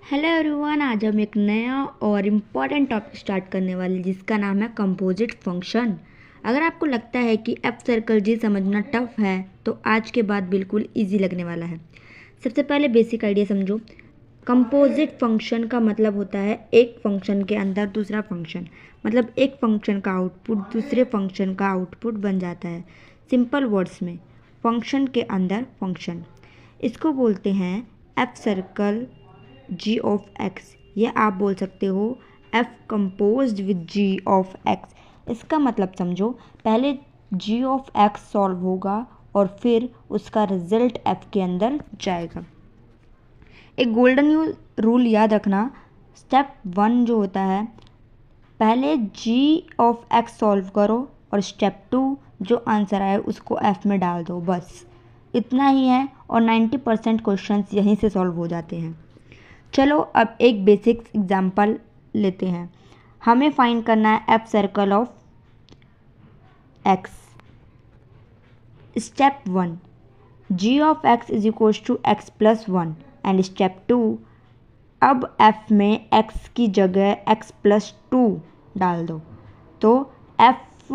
Hello everyone, आज हम एक नया और इम्पॉर्टेंट टॉपिक स्टार्ट करने वाले जिसका नाम है कंपोजिट फंक्शन। अगर आपको लगता है कि एफ सर्कल जी समझना टफ है तो आज के बाद बिल्कुल इजी लगने वाला है। सबसे पहले बेसिक आइडिया समझो। कंपोजिट फंक्शन का मतलब होता है एक फंक्शन के अंदर दूसरा फंक्शन, मतलब एक फंक्शन का आउटपुट दूसरे फंक्शन का आउटपुट बन जाता है। सिंपल वर्ड्स में फंक्शन के अंदर फंक्शन, इसको बोलते हैं f circle g of x, या आप बोल सकते हो f composed with g of x. इसका मतलब समझो, पहले जी ऑफ एक्स सॉल्व होगा और फिर उसका रिजल्ट एफ के अंदर जाएगा। एक गोल्डन रूल याद रखना, स्टेप 1 जो होता है, पहले जी ऑफ एक्स सॉल्व करो और स्टेप 2 जो आंसर आए उसको एफ में डाल दो। बस इतना ही है और 90% क्वेश्चंस यहीं से सॉल्व हो जाते हैं। चलो अब एक बेसिक एग्जांपल लेते हैं। हमें फाइंड करना है f circle of x. Step 1, g of x is equals to x plus 1 and step 2, अब एफ में एक्स की जगह एक्स प्लस 2 डाल दो, तो f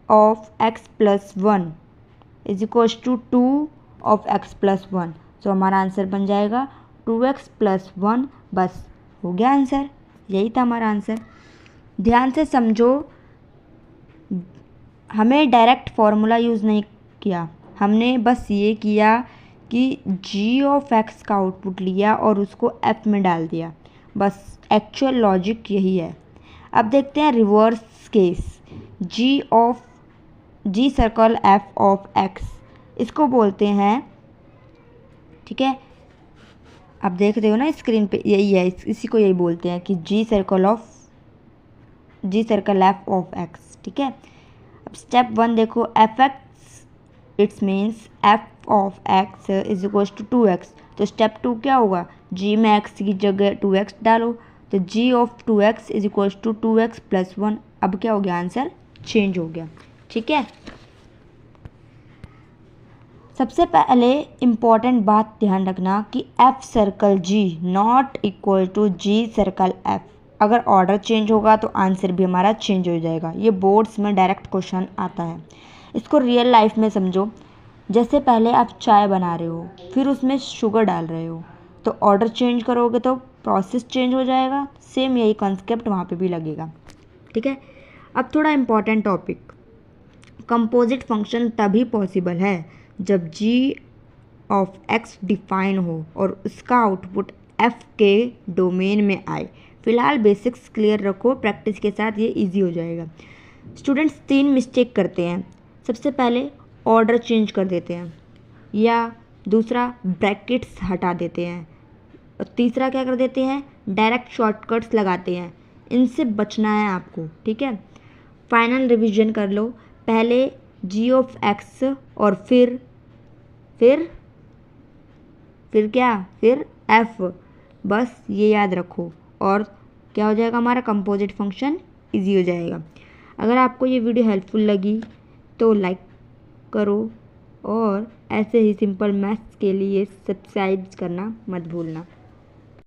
of x plus 1 is equals to 2 of x plus 1। तो हमारा आंसर बन जाएगा 2x प्लस 1। बस हो गया आंसर, यही था हमारा आंसर। ध्यान से समझो, हमें डायरेक्ट फॉर्मूला यूज़ नहीं किया, हमने बस ये किया कि g ऑफ x का आउटपुट लिया और उसको f में डाल दिया। बस एक्चुअल लॉजिक यही है। अब देखते हैं reverse case, g circle f of x, इसको बोलते हैं, ठीक है, आप देख रहे हो ना स्क्रीन पे, यही है, इसी को यही बोलते हैं कि g circle f of x. ठीक है, अब स्टेप 1 देखो, f x it's means f of x is equals to 2x। तो स्टेप 2 क्या होगा, जी में एक्स की जगह 2x डालो, तो G of 2x is equals to 2x plus 1। अब क्या हो गया, आंसर चेंज हो गया। ठीक है, सबसे पहले इम्पॉर्टेंट बात ध्यान रखना कि f circle g not equal to g circle f. अगर ऑर्डर चेंज होगा तो आंसर भी हमारा चेंज हो जाएगा। ये बोर्ड्स में डायरेक्ट क्वेश्चन आता है। इसको रियल लाइफ में समझो, जैसे पहले आप चाय बना रहे हो, फिर उसमें शुगर डाल रहे हो, तो ऑर्डर चेंज करोगे तो प्रोसेस चेंज हो जाएगा। सेम यही कॉन्सेप्ट वहाँ पे भी लगेगा। ठीक है, अब थोड़ा इम्पॉर्टेंट टॉपिक, कंपोजिट फंक्शन तभी पॉसिबल है जब g ऑफ x डिफाइन हो और उसका आउटपुट f के डोमेन में आए। फिलहाल बेसिक्स क्लियर रखो, प्रैक्टिस के साथ ये इजी हो जाएगा। स्टूडेंट्स 3 मिस्टेक करते हैं। सबसे पहले ऑर्डर चेंज कर देते हैं, या दूसरा ब्रैकेट्स हटा देते हैं, और तीसरा क्या कर देते हैं, डायरेक्ट शॉर्टकट्स लगाते हैं। इनसे बचना है आपको। ठीक है, फाइनल रिवीजन कर लो, पहले g ऑफ x और फिर क्या, फिर f। बस ये याद रखो और क्या हो जाएगा, हमारा कंपोजिट फंक्शन इजी हो जाएगा। अगर आपको ये वीडियो हेल्पफुल लगी तो लाइक करो और ऐसे ही सिंपल मैथ्स के लिए सब्सक्राइब करना मत भूलना।